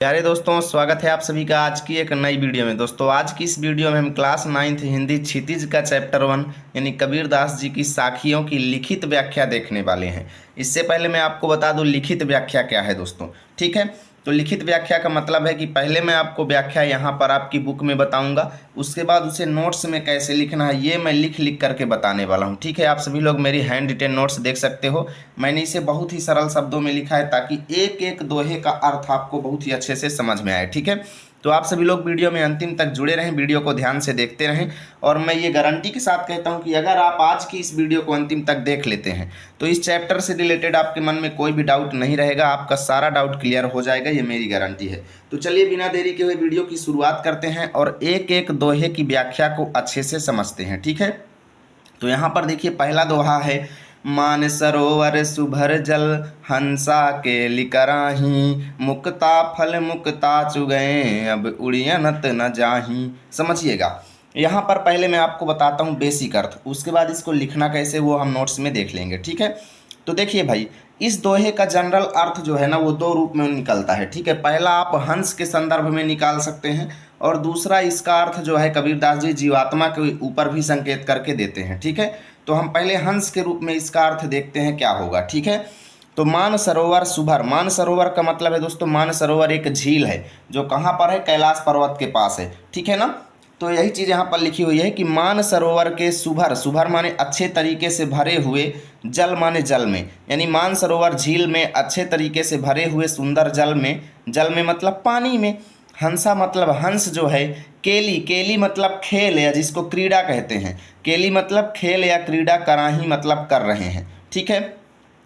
प्यारे दोस्तों, स्वागत है आप सभी का आज की एक नई वीडियो में। दोस्तों, आज की इस वीडियो में हम क्लास 9th हिंदी क्षितिज का चैप्टर 1 यानी कबीरदास जी की साखियों की लिखित व्याख्या देखने वाले हैं। इससे पहले मैं आपको बता दूं लिखित व्याख्या क्या है दोस्तों। ठीक है, तो लिखित व्याख्या का मतलब है कि पहले मैं आपको व्याख्या यहाँ पर आपकी बुक में बताऊंगा, उसके बाद उसे नोट्स में कैसे लिखना है ये मैं लिख लिख करके बताने वाला हूँ। ठीक है, आप सभी लोग मेरी हैंड रिटेन नोट्स देख सकते हो। मैंने इसे बहुत ही सरल शब्दों में लिखा है ताकि एक एक दोहे का अर्थ आपको बहुत ही अच्छे से समझ में आए। ठीक है, तो आप सभी लोग वीडियो में अंतिम तक जुड़े रहें, वीडियो को ध्यान से देखते रहें। और मैं ये गारंटी के साथ कहता हूं कि अगर आप आज की इस वीडियो को अंतिम तक देख लेते हैं तो इस चैप्टर से रिलेटेड आपके मन में कोई भी डाउट नहीं रहेगा, आपका सारा डाउट क्लियर हो जाएगा, ये मेरी गारंटी है। तो चलिए बिना देरी के हुए वीडियो की शुरुआत करते हैं और एक एक दोहे की व्याख्या को अच्छे से समझते हैं। ठीक है, तो यहाँ पर देखिए पहला दोहा है, मान सरोवर सुभर जल हंसा के लिकराही, मुक्ता फल मुक्ता चुगए अब उड़ियनत न जाही। समझिएगा, यहाँ पर पहले मैं आपको बताता हूँ बेसिक अर्थ, उसके बाद इसको लिखना कैसे वो हम नोट्स में देख लेंगे। ठीक है, तो देखिए भाई, इस दोहे का जनरल अर्थ जो है ना वो दो रूप में निकलता है। ठीक है, पहला आप हंस के संदर्भ में निकाल सकते हैं और दूसरा इसका अर्थ जो है कबीरदास जी जीवात्मा के ऊपर भी संकेत करके देते हैं। ठीक है, तो हम पहले हंस के रूप में इसका अर्थ देखते हैं क्या होगा। ठीक है, तो मान सरोवर सुभर, मान सरोवर का मतलब है दोस्तों, मान सरोवर एक झील है जो कहाँ पर है, कैलाश पर्वत के पास है। ठीक है ना, तो यही चीज़ यहाँ पर लिखी हुई है कि मान सरोवर के सुभर, सुभर माने अच्छे तरीके से भरे हुए, जल माने जल में, यानी मान सरोवर झील में अच्छे तरीके से भरे हुए सुंदर जल में, जल में मतलब पानी में। हंसा मतलब हंस जो है, केली, केली मतलब खेल या जिसको क्रीड़ा कहते हैं, केली मतलब खेल या क्रीड़ा, कराही मतलब कर रहे हैं। ठीक है,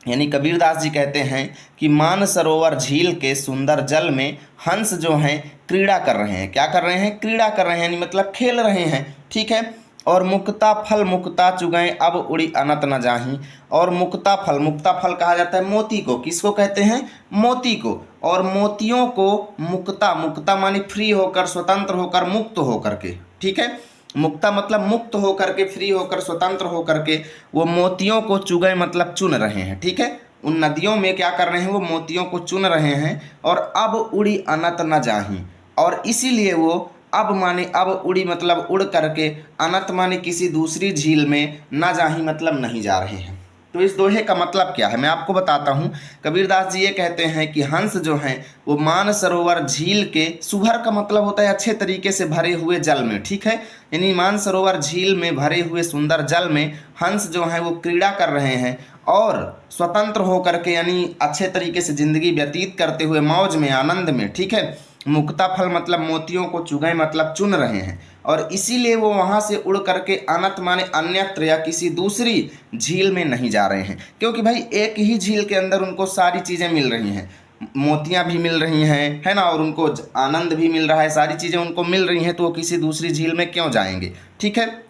यानी कबीरदास जी कहते हैं कि मान सरोवर झील के सुंदर जल में हंस जो हैं क्रीड़ा कर रहे हैं। क्या कर रहे हैं? क्रीड़ा कर रहे हैं, यानी मतलब खेल रहे हैं। ठीक है, और मुक्ता फल मुक्ता चुगए अब उड़ी अनत न जाही। और मुक्ता फल, मुक्ता फल कहा जाता है मोती को। किसको कहते हैं? मोती को। और मोतियों को मुक्ता, मुक्ता मानी फ्री होकर, स्वतंत्र होकर, मुक्त होकर के। ठीक है, मुक्ता मतलब मुक्त होकर के, फ्री होकर, स्वतंत्र होकर के वो मोतियों को चुगए मतलब चुन रहे हैं। ठीक है, उन नदियों में क्या कर रहे हैं? वो मोतियों को चुन रहे हैं। और अब उड़ी अनत न जाही, और इसीलिए वो अब माने अब उड़ी मतलब उड़ करके, अनत माने किसी दूसरी झील में, न जाही मतलब नहीं जा रहे हैं। तो इस दोहे का मतलब क्या है मैं आपको बताता हूँ। कबीरदास जी ये कहते हैं कि हंस जो हैं वो मान सरोवर झील के, सुभर का मतलब होता है अच्छे तरीके से भरे हुए जल में। ठीक है, यानी मान सरोवर झील में भरे हुए सुंदर जल में हंस जो हैं वो क्रीड़ा कर रहे हैं और स्वतंत्र होकर के, यानी अच्छे तरीके से जिंदगी व्यतीत करते हुए, मौज में, आनंद में। ठीक है, मुक्ता फल मतलब मोतियों को चुगए मतलब चुन रहे हैं, और इसीलिए वो वहाँ से उड़ करके अनत माने अन्यत्र या किसी दूसरी झील में नहीं जा रहे हैं, क्योंकि भाई एक ही झील के अंदर उनको सारी चीज़ें मिल रही हैं, मोतियाँ भी मिल रही हैं, है ना, और उनको आनंद भी मिल रहा है, सारी चीज़ें उनको मिल रही हैं, तो वो किसी दूसरी झील में क्यों जाएंगे। ठीक है,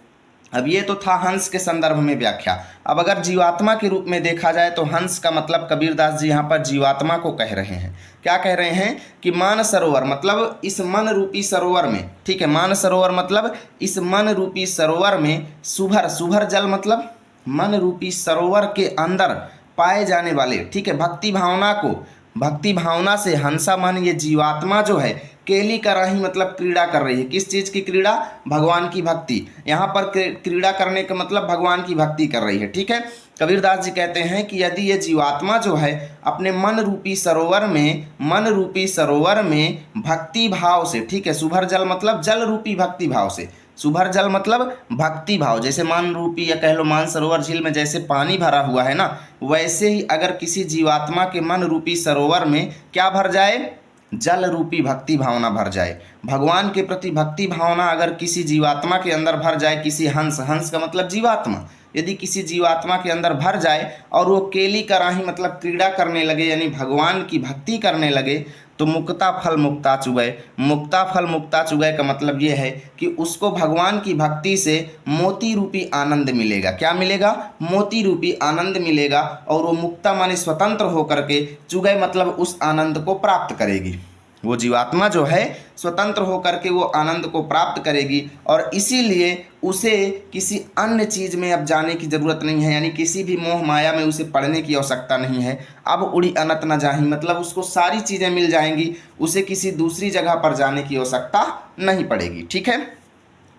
अब ये तो था हंस के संदर्भ में व्याख्या। अब अगर जीवात्मा के रूप में देखा जाए तो हंस का मतलब कबीरदास जी यहाँ पर जीवात्मा को कह रहे हैं। क्या कह रहे हैं? कि मान सरोवर मतलब इस मन रूपी सरोवर में। ठीक है, मान सरोवर मतलब इस मन रूपी सरोवर में, सुभर, सुभर जल मतलब मन रूपी सरोवर के अंदर पाए जाने वाले, ठीक है, भक्ति भावना को, भक्ति भावना से हंसा मन ये जीवात्मा जो है केली कराही मतलब क्रीड़ा कर रही है। किस चीज़ की क्रीड़ा? भगवान की भक्ति। यहाँ पर क्रीड़ा करने का मतलब भगवान की भक्ति कर रही है। ठीक है, कबीरदास जी कहते हैं कि यदि ये जीवात्मा जो है अपने मन रूपी सरोवर में, मन रूपी सरोवर में भक्ति भाव से, ठीक है, सुभर जल मतलब जल रूपी भक्ति भाव से, सुभर जल मतलब भक्ति भाव, जैसे मान रूपी या कह लो मान सरोवर झील में जैसे पानी भरा हुआ है ना, वैसे ही अगर किसी जीवात्मा के मन रूपी सरोवर में क्या भर जाए? जल रूपी भक्ति भावना भर जाए। भगवान के प्रति भक्ति भावना अगर किसी जीवात्मा के अंदर भर जाए, किसी हंस, हंस का मतलब जीवात्मा, यदि किसी जीवात्मा के अंदर भर जाए और वो केली कराही मतलब क्रीड़ा करने लगे, यानी भगवान की भक्ति करने लगे, तो मुक्ता फल मुक्ता चुगए, मुक्ता फल मुक्ता चुगए का मतलब ये है कि उसको भगवान की भक्ति से मोती रूपी आनंद मिलेगा। क्या मिलेगा? मोती रूपी आनंद मिलेगा, और वो मुक्ता माने स्वतंत्र होकर के, चुगए मतलब उस आनंद को प्राप्त करेगी। वो जीवात्मा जो है स्वतंत्र होकर के वो आनंद को प्राप्त करेगी और इसीलिए उसे किसी अन्य चीज़ में अब जाने की ज़रूरत नहीं है, यानी किसी भी मोह माया में उसे पड़ने की आवश्यकता नहीं है। अब उड़ी अनत न जाही, मतलब उसको सारी चीज़ें मिल जाएंगी, उसे किसी दूसरी जगह पर जाने की आवश्यकता नहीं पड़ेगी। ठीक है,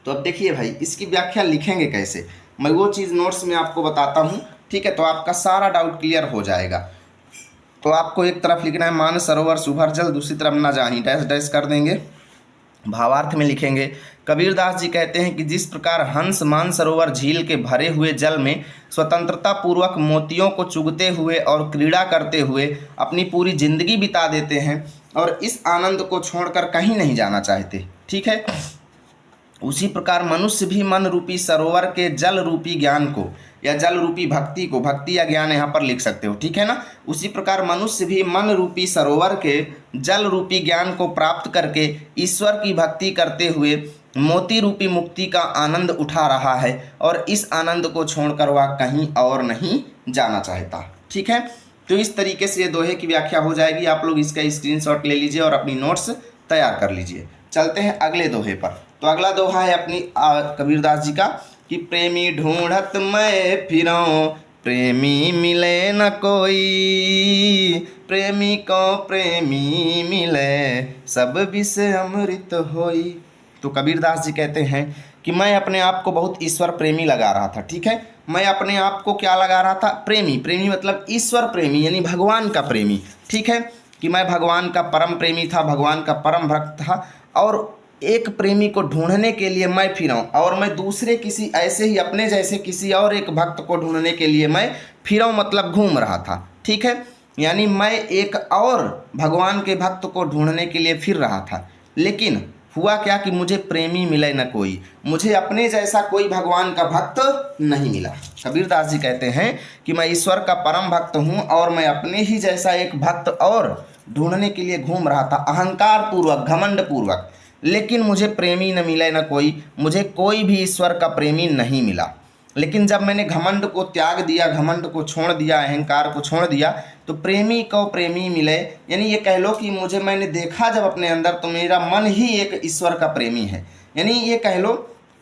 तो अब देखिए भाई इसकी व्याख्या लिखेंगे कैसे, मैं वो चीज़ नोट्स में आपको बताता हूँ। ठीक है, तो आपका सारा डाउट क्लियर हो जाएगा। तो आपको एक तरफ लिखना है मान सरोवर सुभर जल, दूसरी तरफ ना जाही, डैश डैश कर देंगे। भावार्थ में लिखेंगे कबीरदास जी कहते हैं कि जिस प्रकार हंस मान सरोवर झील के भरे हुए जल में स्वतंत्रता पूर्वक मोतियों को चुगते हुए और क्रीड़ा करते हुए अपनी पूरी जिंदगी बिता देते हैं और इस आनंद को छोड़कर कहीं नहीं जाना चाहते, ठीक है, उसी प्रकार मनुष्य भी मन रूपी सरोवर के जल रूपी ज्ञान को या जल रूपी भक्ति को, भक्ति या ज्ञान यहाँ पर लिख सकते हो, ठीक है ना। उसी प्रकार मनुष्य भी मन रूपी सरोवर के जल रूपी ज्ञान को प्राप्त करके ईश्वर की भक्ति करते हुए मोती रूपी मुक्ति का आनंद उठा रहा है और इस आनंद को छोड़कर वह कहीं और नहीं जाना चाहता। ठीक है, तो इस तरीके से ये दोहे की व्याख्या हो जाएगी। आप लोग इसका स्क्रीनशॉट ले लीजिए और अपनी नोट्स तैयार कर लीजिए। चलते हैं अगले दोहे पर। तो अगला दोहा है अपनी कबीरदास जी का कि प्रेमी ढूंढत मैं फिरऊं प्रेमी मिले न कोई, प्रेमी को प्रेमी मिले सब विष अमृत होई। तो कबीरदास जी कहते हैं कि मैं अपने आप को बहुत ईश्वर प्रेमी लगा रहा था। ठीक है, मैं अपने आप को क्या लगा रहा था, प्रेमी, प्रेमी मतलब ईश्वर प्रेमी यानी भगवान का प्रेमी। ठीक है, कि मैं भगवान का परम प्रेमी था, भगवान का परम भक्त था और एक प्रेमी को ढूंढने के लिए मैं फिरा हूँ और मैं दूसरे किसी ऐसे ही अपने जैसे किसी और एक भक्त को ढूंढने के लिए मैं फिरा हूँ, मतलब घूम रहा था। ठीक है, यानी मैं एक और भगवान के भक्त को ढूंढने के लिए फिर रहा था, लेकिन हुआ क्या कि मुझे प्रेमी मिले न कोई, मुझे अपने जैसा कोई भगवान का भक्त नहीं मिला। कबीरदास जी कहते हैं कि मैं ईश्वर का परम भक्त हूँ और मैं अपने ही जैसा एक भक्त और ढूंढने के लिए घूम रहा था अहंकार पूर्वक, घमंड पूर्वक, लेकिन मुझे प्रेमी न मिले न कोई, मुझे कोई भी ईश्वर का प्रेमी नहीं मिला। लेकिन जब मैंने घमंड को त्याग दिया, घमंड को छोड़ दिया, अहंकार को छोड़ दिया, तो प्रेमी को प्रेमी मिले, यानी ये कह लो कि मुझे मैंने देखा जब अपने अंदर तो मेरा मन ही एक ईश्वर का प्रेमी है। यानी ये कह लो,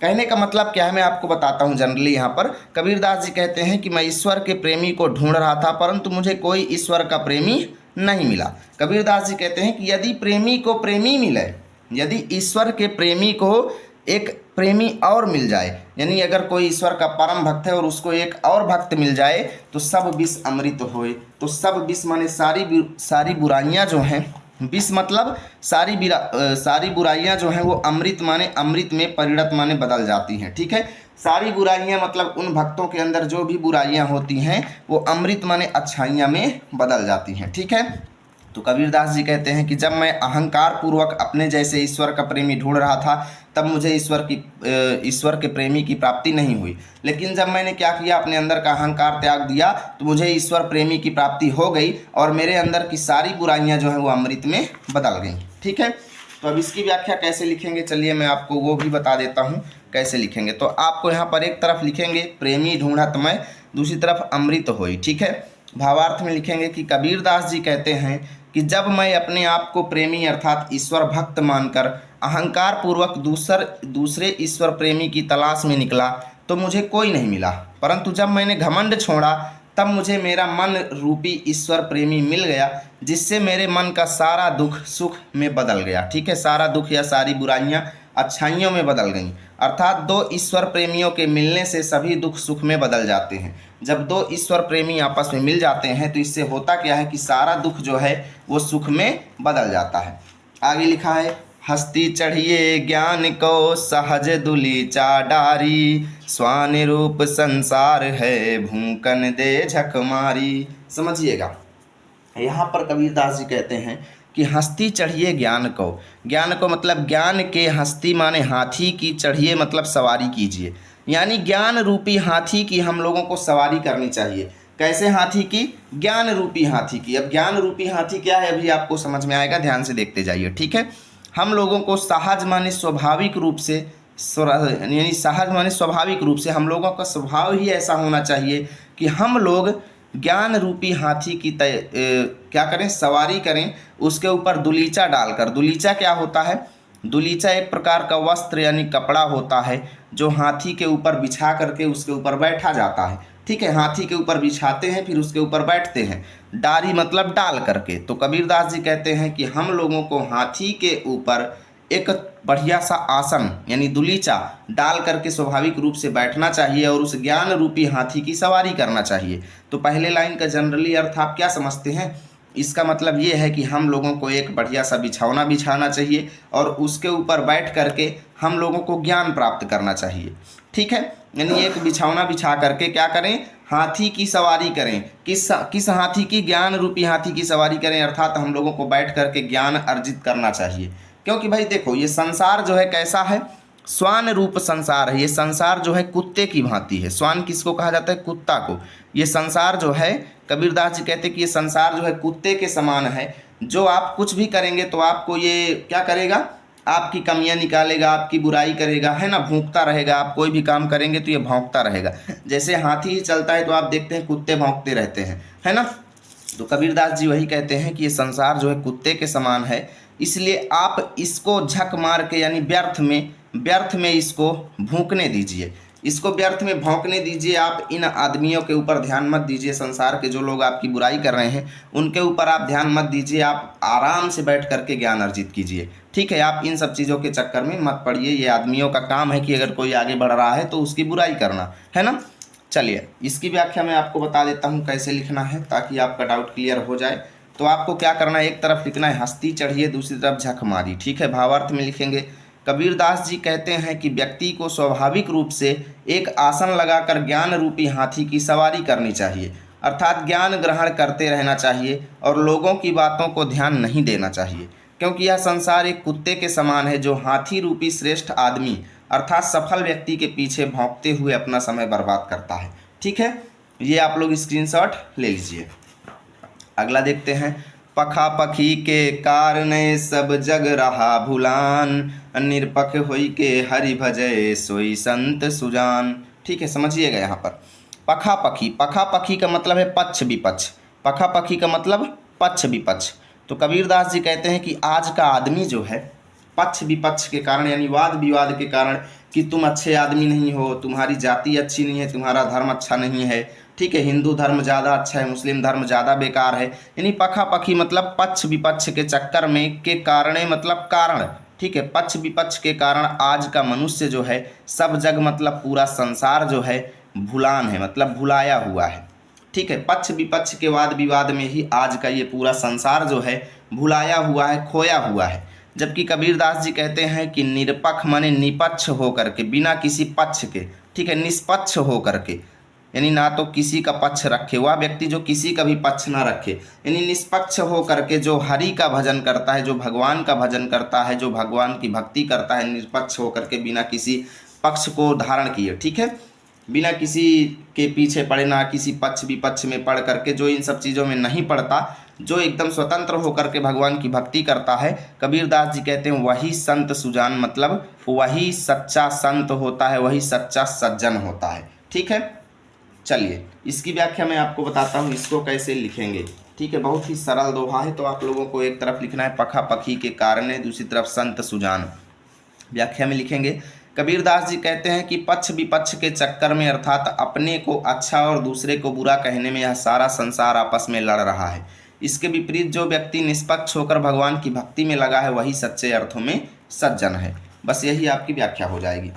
कहने का मतलब क्या है मैं आपको बताता हूँ। जनरली यहाँ पर कबीरदास जी कहते हैं कि मैं ईश्वर के प्रेमी को ढूंढ रहा था परंतु मुझे कोई ईश्वर का प्रेमी नहीं मिला। कबीरदास जी कहते हैं कि यदि प्रेमी को प्रेमी मिले, यदि ईश्वर के प्रेमी को एक प्रेमी और मिल जाए, यानी अगर कोई ईश्वर का परम भक्त है और उसको एक और भक्त मिल जाए तो सब विष अमृत होए। तो सब विष माने सारी बुराइयां जो हैं, विष मतलब सारी बुराइयां जो हैं वो अमृत माने अमृत में परिणत माने बदल जाती हैं। ठीक है, सारी बुराइयां मतलब उन भक्तों के अंदर जो भी बुराइयां होती हैं वो अमृत माने अच्छाइयां में बदल जाती हैं। ठीक है, तो कबीरदास जी कहते हैं कि जब मैं अहंकार पूर्वक अपने जैसे ईश्वर का प्रेमी ढूंढ रहा था तब मुझे ईश्वर के प्रेमी की प्राप्ति नहीं हुई, लेकिन जब मैंने क्या किया, अपने अंदर का अहंकार त्याग दिया तो मुझे ईश्वर प्रेमी की प्राप्ति हो गई और मेरे अंदर की सारी बुराइयां जो हैं वो अमृत में बदल गई। ठीक है, तो अब इसकी व्याख्या कैसे लिखेंगे, चलिए मैं आपको वो भी बता देता हूँ कैसे लिखेंगे। तो आपको यहाँ पर एक तरफ लिखेंगे प्रेमी ढूंढत मैं, दूसरी तरफ अमृत होई। ठीक है, भावार्थ में लिखेंगे कि कबीरदास जी कहते हैं कि जब मैं अपने आप को प्रेमी अर्थात ईश्वर भक्त मानकर अहंकार पूर्वक दूसरे ईश्वर प्रेमी की तलाश में निकला तो मुझे कोई नहीं मिला, परंतु जब मैंने घमंड छोड़ा तब मुझे मेरा मन रूपी ईश्वर प्रेमी मिल गया, जिससे मेरे मन का सारा दुख सुख में बदल गया। ठीक है, सारा दुख या सारी बुराइयां अच्छाइयों में बदल गईं, अर्थात दो ईश्वर प्रेमियों के मिलने से सभी दुख सुख में बदल जाते हैं। जब दो ईश्वर प्रेमी आपस में मिल जाते हैं तो इससे होता क्या है कि सारा दुख जो है वो सुख में बदल जाता है। आगे लिखा है हस्ती चढ़िए ज्ञान को सहज दुली चाडारी, स्वान रूप संसार है भूकन दे झक मारी। समझिएगा, यहाँ पर कबीरदास जी कहते हैं कि हस्ती चढ़िए ज्ञान को मतलब ज्ञान के हस्ती माने हाथी की, चढ़िए मतलब सवारी कीजिए, यानी ज्ञान रूपी हाथी की हम लोगों को सवारी करनी चाहिए। कैसे हाथी की, ज्ञान रूपी हाथी की। अब ज्ञान रूपी हाथी क्या है अभी आपको समझ में आएगा, ध्यान से देखते जाइए। ठीक है, हम लोगों को सहज माने स्वाभाविक रूप से, यानी सहज माने स्वाभाविक रूप से हम लोगों का स्वभाव ही ऐसा होना चाहिए कि हम लोग ज्ञान रूपी हाथी की क्या करें, सवारी करें, उसके ऊपर दुलीचा डालकर। दुलीचा क्या होता है? दुलीचा एक प्रकार का वस्त्र यानी कपड़ा होता है जो हाथी के ऊपर बिछा करके उसके ऊपर बैठा जाता है। ठीक है, हाथी के ऊपर बिछाते हैं, फिर उसके ऊपर बैठते हैं। डारी मतलब डाल करके। तो कबीरदास जी कहते हैं कि हम लोगों को हाथी के ऊपर एक बढ़िया सा आसन यानी दुलीचा डाल करके स्वाभाविक रूप से बैठना चाहिए और उस ज्ञान रूपी हाथी की सवारी करना चाहिए। तो पहले लाइन का जनरली अर्थ आप क्या समझते हैं? इसका मतलब ये है कि हम लोगों को एक बढ़िया सा बिछौना बिछाना चाहिए और उसके ऊपर बैठ करके हम लोगों को ज्ञान प्राप्त करना चाहिए। ठीक है, यानी एक बिछौना बिछा करके क्या करें? हाथी की सवारी करें। किस हाथी की? ज्ञान रूपी हाथी की सवारी करें, अर्थात हम लोगों को बैठ करके ज्ञान अर्जित करना चाहिए। क्योंकि भाई देखो, ये संसार जो है कैसा है? स्वान रूप संसार है। ये संसार जो है कुत्ते की भांति है। स्वान किसको कहा जाता है? कुत्ता को। ये संसार जो है, कबीरदास जी कहते हैं कि ये संसार जो है कुत्ते के समान है। जो आप कुछ भी करेंगे तो आपको ये क्या करेगा? आपकी कमियां निकालेगा, आपकी बुराई करेगा, है ना, भौंकता रहेगा। आप कोई भी काम करेंगे तो ये भौंकता रहेगा। जैसे हाथी ही चलता है तो आप देखते हैं कुत्ते भौंकते रहते हैं, है ना। तो कबीरदास जी वही कहते हैं कि ये संसार जो है कुत्ते के समान है, इसलिए आप इसको झक मार के यानी व्यर्थ में इसको भौंकने दीजिए, इसको व्यर्थ में भौंकने दीजिए। आप इन आदमियों के ऊपर ध्यान मत दीजिए, संसार के जो लोग आपकी बुराई कर रहे हैं उनके ऊपर आप ध्यान मत दीजिए। आप आराम से बैठ करके ज्ञान अर्जित कीजिए। ठीक है, आप इन सब चीज़ों के चक्कर में मत पड़िए। ये आदमियों का काम है कि अगर कोई आगे बढ़ रहा है तो उसकी बुराई करना, है ना। चलिए, इसकी व्याख्या मैं आपको बता देता हूँ कैसे लिखना है ताकि आपका डाउट क्लियर हो जाए। तो आपको क्या करना है? एक तरफ लिखना है हस्ती चढ़िए, दूसरी तरफ झक मारी। ठीक है, भावार्थ में लिखेंगे। कबीरदास जी कहते हैं कि व्यक्ति को स्वाभाविक रूप से एक आसन लगाकर ज्ञान रूपी हाथी की सवारी करनी चाहिए, अर्थात ज्ञान ग्रहण करते रहना चाहिए और लोगों की बातों को ध्यान नहीं देना चाहिए। क्योंकि यह संसार एक कुत्ते के समान है जो हाथी रूपी श्रेष्ठ आदमी अर्थात सफल व्यक्ति के पीछे भौंकते हुए अपना समय बर्बाद करता है। ठीक है, ये आप लोग स्क्रीनशॉट ले लीजिए। अगला देखते हैं। पखा पखी के कारणे सब जग रहा भुलान, निरपख होई के हरि भजय सोई संत सुजान। ठीक है, समझिएगा यहाँ पर पखा पखी का मतलब है पक्ष विपक्ष। पखा पखी का मतलब पक्ष विपक्ष। तो कबीरदास जी कहते हैं कि आज का आदमी जो है पक्ष विपक्ष के कारण यानी वाद विवाद के कारण कि तुम अच्छे आदमी नहीं हो, तुम्हारी जाति अच्छी नहीं है, तुम्हारा धर्म अच्छा नहीं है, ठीक है, हिंदू धर्म ज़्यादा अच्छा है, मुस्लिम धर्म ज़्यादा बेकार है, यानी पखा पखी मतलब पक्ष विपक्ष के चक्कर में के कारण मतलब कारण। ठीक है, पक्ष विपक्ष के कारण आज का मनुष्य जो है सब जग मतलब पूरा संसार जो है भुलान है, मतलब भुलाया हुआ है। ठीक है, पक्ष विपक्ष के वाद विवाद में ही आज का ये पूरा संसार जो है भुलाया हुआ है, खोया हुआ है। जबकि कबीरदास जी कहते हैं कि निरपक्ष माने निपक्ष हो करके, बिना किसी पक्ष के, ठीक है, निष्पक्ष हो करके, यानी ना तो किसी का पक्ष रखे, वह व्यक्ति जो किसी का भी पक्ष ना रखे, यानी निष्पक्ष हो करके जो हरि का भजन करता है, जो भगवान का भजन करता है, जो भगवान की भक्ति करता है, निष्पक्ष हो करके बिना किसी पक्ष को धारण किए। ठीक है, बिना किसी के पीछे पड़े, ना किसी पक्ष विपक्ष में पढ़ करके, जो इन सब चीज़ों में नहीं पड़ता, जो एकदम स्वतंत्र होकर के भगवान की भक्ति करता है, कबीरदास जी कहते हैं वही संत सुजान, मतलब वही सच्चा संत होता है, वही सच्चा सज्जन होता है। ठीक है, चलिए इसकी व्याख्या मैं आपको बताता हूँ इसको कैसे लिखेंगे। ठीक है, बहुत ही सरल दोहा है। तो आप लोगों को एक तरफ लिखना है पखा पखी के कारण, दूसरी तरफ संत सुजान। व्याख्या में लिखेंगे। कबीरदास जी कहते हैं कि पक्ष विपक्ष के चक्कर में अर्थात अपने को अच्छा और दूसरे को बुरा कहने में यह सारा संसार आपस में लड़ रहा है। इसके विपरीत जो व्यक्ति निष्पक्ष होकर भगवान की भक्ति में लगा है वही सच्चे अर्थों में सज्जन है। बस यही आपकी व्याख्या हो जाएगी।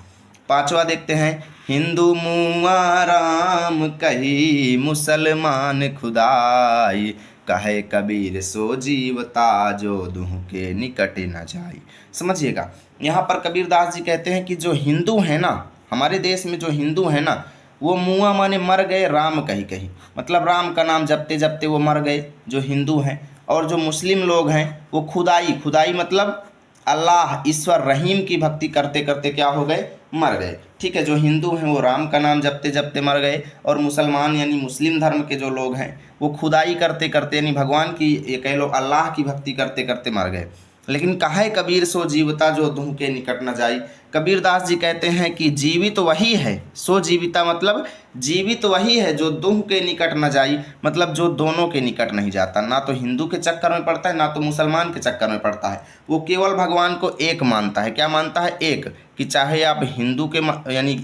पांचवा देखते हैं। हिंदू मुआ राम कही, मुसलमान खुदाई, कहे कबीर सो जीवता जो दुह के निकट न जाई। समझिएगा, यहाँ पर कबीरदास जी कहते हैं कि जो हिंदू है ना, हमारे देश में जो हिंदू है ना, वो मुआ माने मर गए, राम कही कही मतलब राम का नाम जपते जपते वो मर गए, जो हिंदू हैं। और जो मुस्लिम लोग हैं वो खुदाई मतलब अल्लाह ईश्वर रहीम की भक्ति करते करते क्या हो गए, मर गए। ठीक है, जो हिंदू हैं वो राम का नाम जपते जपते मर गए, और मुसलमान यानी मुस्लिम धर्म के जो लोग हैं वो खुदाई करते करते यानी भगवान की, ये कह लो अल्लाह की भक्ति करते करते मर गए। लेकिन कहे कबीर सो जीवता जो दुह के निकट न जाई। कबीरदास जी कहते हैं कि जीवित वही है सो जीविता, मतलब जीवित वही है जो दुह के निकट न जाई, मतलब जो दोनों के निकट नहीं जाता, ना तो हिंदू के चक्कर में पड़ता है ना तो मुसलमान के चक्कर में पड़ता है। वो केवल भगवान को एक मानता है। क्या मानता है? एक। कि चाहे आप हिंदू के यानी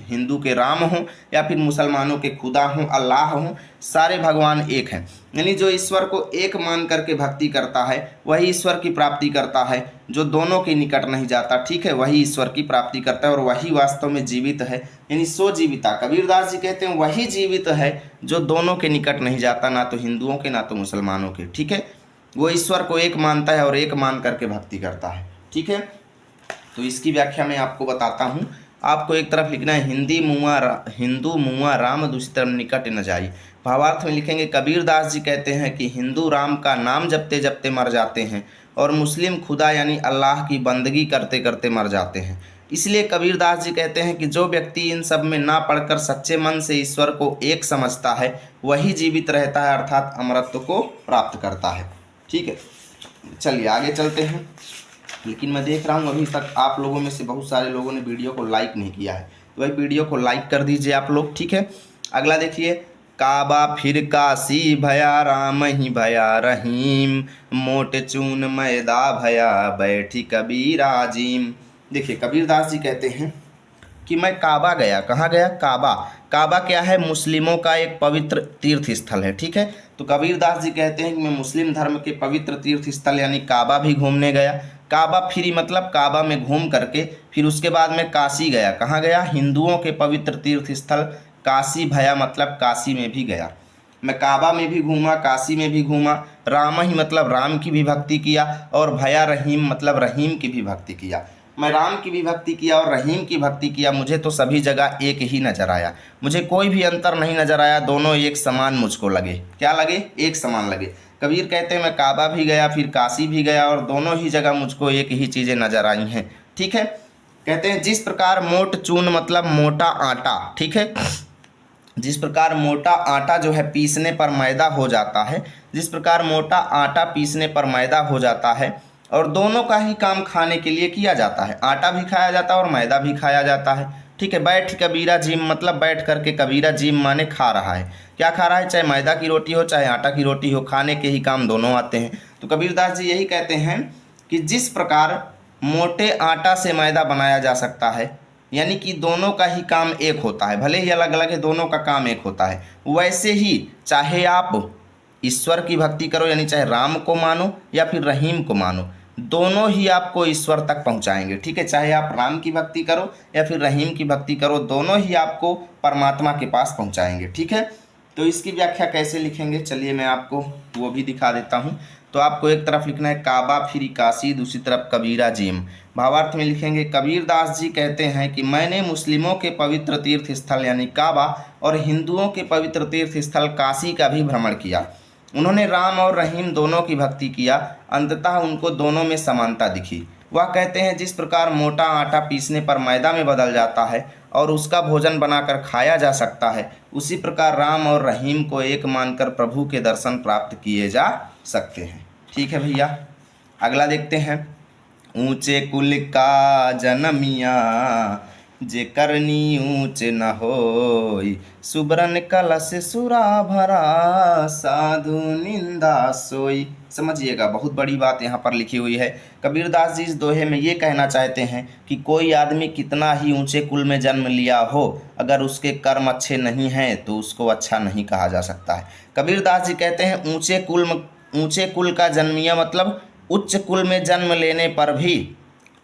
हिंदू के राम हों या फिर मुसलमानों के खुदा हों, अल्लाह हों, सारे भगवान एक हैं। यानी जो ईश्वर को एक मान करके भक्ति करता है वही ईश्वर की प्राप्ति करता है। जो दोनों के निकट नहीं जाता, ठीक है, वही ईश्वर की प्राप्ति करता है और वही वास्तव में जीवित है, यानी सो जीविता। कबीरदास जी कहते हैं वही जीवित है जो दोनों के निकट नहीं जाता, ना तो हिंदुओं के ना तो मुसलमानों के, ठीक है। वो ईश्वर को एक मानता है और एक मान करके भक्ति करता है, ठीक है। तो इसकी व्याख्या मैं आपको बताता हूँ। आपको एक तरफ लिखना है हिंदू मुआ राम दूसरी तरफ निकट न जाई। भावार्थ में लिखेंगे कबीरदास जी कहते हैं कि हिंदू राम का नाम जपते जपते मर जाते हैं और मुस्लिम खुदा यानी अल्लाह की बंदगी करते करते मर जाते हैं। इसलिए कबीरदास जी कहते हैं कि जो व्यक्ति इन सब में ना पढ़कर सच्चे मन से ईश्वर को एक समझता है वही जीवित रहता है, अर्थात अमरत्व को प्राप्त करता है, ठीक है। चलिए आगे चलते हैं। लेकिन मैं देख रहा हूँ अभी तक आप लोगों में से बहुत सारे लोगों ने वीडियो को लाइक नहीं किया है, तो भाई वीडियो को लाइक कर दीजिए आप लोग, ठीक है। अगला देखिए, काबा फिर काशी भया राम ही भया रहीम, मोट चून मैदा भया बैठी कबीरा जीम। देखिए कबीरदास जी कहते हैं कि मैं काबा गया। कहाँ गया? काबा। काबा क्या है? मुस्लिमों का एक पवित्र तीर्थ स्थल है, ठीक है। तो कबीरदास जी कहते हैं कि मैं मुस्लिम धर्म के पवित्र तीर्थ स्थल यानी काबा भी घूमने गया। काबा फिरी मतलब काबा में घूम करके फिर उसके बाद में काशी गया। कहाँ गया? हिंदुओं के पवित्र तीर्थ स्थल काशी भया मतलब काशी में भी गया। मैं काबा में भी घूमा, काशी में भी घूमा, राम ही मतलब राम की भी भक्ति किया और भया रहीम मतलब रहीम की भी भक्ति किया। मैं राम की भी भक्ति किया और रहीम की भक्ति किया। मुझे तो सभी जगह एक ही नज़र आया, मुझे कोई भी अंतर नहीं नज़र आया, दोनों एक समान मुझको लगे। क्या लगे? एक समान लगे। कबीर कहते हैं मैं काबा भी गया फिर काशी भी गया और दोनों ही जगह मुझको एक ही चीज़ें नज़र आई हैं, ठीक है। कहते हैं जिस प्रकार मोट चून मतलब मोटा आटा, ठीक है, जिस प्रकार मोटा आटा जो है पीसने पर मैदा हो जाता है, जिस प्रकार मोटा आटा पीसने पर मैदा हो जाता है और दोनों का ही काम खाने के लिए किया जाता है, आटा भी खाया जाता है और मैदा भी खाया जाता है, ठीक है। बैठ कबीरा जिम मतलब बैठ करके कबीरा जिम माने खा रहा है। क्या खा रहा है? चाहे मैदा की रोटी हो चाहे आटा की रोटी हो, खाने के ही काम दोनों आते हैं। तो कबीरदास जी यही कहते हैं कि जिस प्रकार मोटे आटा से मैदा बनाया जा सकता है, यानी कि दोनों का ही काम एक होता है, भले ही अलग अलग है दोनों का काम एक होता है, वैसे ही चाहे आप ईश्वर की भक्ति करो यानी चाहे राम को मानो या फिर रहीम को मानो, दोनों ही आपको ईश्वर तक पहुंचाएंगे, ठीक है। चाहे आप राम की भक्ति करो या फिर रहीम की भक्ति करो, दोनों ही आपको परमात्मा के पास पहुंचाएंगे, ठीक है। तो इसकी व्याख्या कैसे लिखेंगे चलिए मैं आपको वो भी दिखा देता हूँ। तो आपको एक तरफ लिखना है काबा फिर काशी, दूसरी तरफ कबीरा जिम। भावार्थ में लिखेंगे कबीरदास जी कहते हैं कि मैंने मुस्लिमों के पवित्र तीर्थ स्थल यानी काबा और हिंदुओं के पवित्र तीर्थ स्थल काशी का भी भ्रमण किया। उन्होंने राम और रहीम दोनों की भक्ति किया, अंततः उनको दोनों में समानता दिखी। वह कहते हैं जिस प्रकार मोटा आटा पीसने पर मैदा में बदल जाता है और उसका भोजन बनाकर खाया जा सकता है, उसी प्रकार राम और रहीम को एक मानकर प्रभु के दर्शन प्राप्त किए जा सकते हैं, ठीक है भैया। अगला देखते हैं, ऊंचे कुल का जनमिया जे करनी ऊंच न होई, सुबरन कलश सुरा भरा साधु निंदा सोई। समझिएगा बहुत बड़ी बात यहाँ पर लिखी हुई है। कबीरदास जी इस दोहे में ये कहना चाहते हैं कि कोई आदमी कितना ही ऊंचे कुल में जन्म लिया हो, अगर उसके कर्म अच्छे नहीं हैं तो उसको अच्छा नहीं कहा जा सकता है। कबीरदास जी कहते हैं ऊंचे कुल का जन्मिया मतलब उच्च कुल में जन्म लेने पर भी,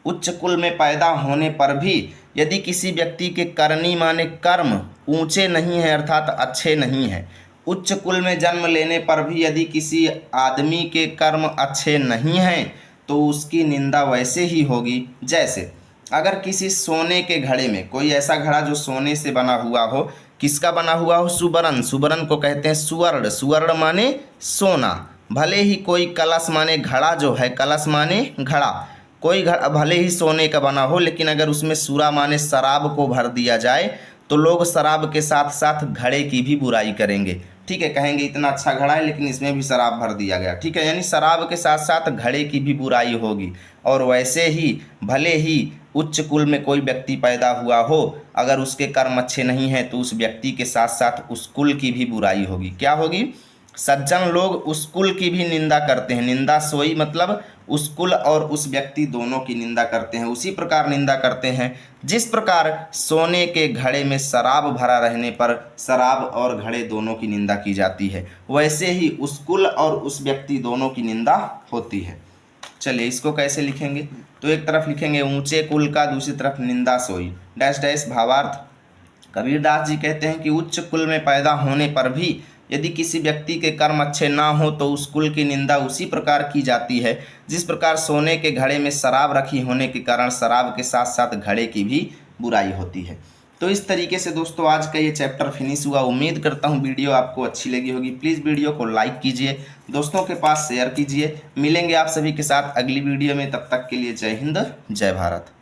उच्च कुल में पैदा होने पर भी यदि किसी व्यक्ति के करनी माने कर्म ऊंचे नहीं हैं अर्थात अच्छे नहीं हैं, उच्च कुल में जन्म लेने पर भी यदि किसी आदमी के कर्म अच्छे नहीं हैं तो उसकी निंदा वैसे ही होगी जैसे अगर किसी सोने के घड़े में, कोई ऐसा घड़ा जो सोने से बना हुआ हो, किसका बना हुआ हो? सुवर्ण। सुवर्ण को कहते हैं सुवर्ण। सुवर्ण माने सोना। भले ही कोई कलश माने घड़ा जो है, कलश माने घड़ा, कोई घड़ा भले ही सोने का बना हो, लेकिन अगर उसमें सूरा माने शराब को भर दिया जाए तो लोग शराब के साथ साथ घड़े की भी बुराई करेंगे, ठीक है। कहेंगे इतना अच्छा घड़ा है लेकिन इसमें भी शराब भर दिया गया, ठीक है। यानी शराब के साथ साथ घड़े की भी बुराई होगी और वैसे ही भले ही उच्च कुल में कोई व्यक्ति पैदा हुआ हो, अगर उसके कर्म अच्छे नहीं हैं तो उस व्यक्ति के साथ साथ उस कुल की भी बुराई होगी। क्या होगी? सज्जन लोग उस कुल की भी निंदा करते हैं। निंदा सोई मतलब उस कुल और उस व्यक्ति दोनों की निंदा करते हैं। उसी प्रकार निंदा करते हैं जिस प्रकार सोने के घड़े में शराब भरा रहने पर शराब और घड़े दोनों की निंदा की जाती है, वैसे ही उस कुल और उस व्यक्ति दोनों की निंदा होती है। चलिए इसको कैसे लिखेंगे? तो एक तरफ लिखेंगे ऊंचे कुल का, दूसरी तरफ निंदा सोई डैश डैश। भावार्थ, कबीरदास जी कहते हैं कि उच्च कुल में पैदा होने पर भी यदि किसी व्यक्ति के कर्म अच्छे ना हो तो उस कुल की निंदा उसी प्रकार की जाती है जिस प्रकार सोने के घड़े में शराब रखी होने के कारण शराब के साथ साथ घड़े की भी बुराई होती है। तो इस तरीके से दोस्तों आज का ये चैप्टर फिनिश हुआ। उम्मीद करता हूँ वीडियो आपको अच्छी लगी होगी। प्लीज़ वीडियो को लाइक कीजिए, दोस्तों के पास शेयर कीजिए। मिलेंगे आप सभी के साथ अगली वीडियो में, तब तक के लिए जय हिंद जय भारत।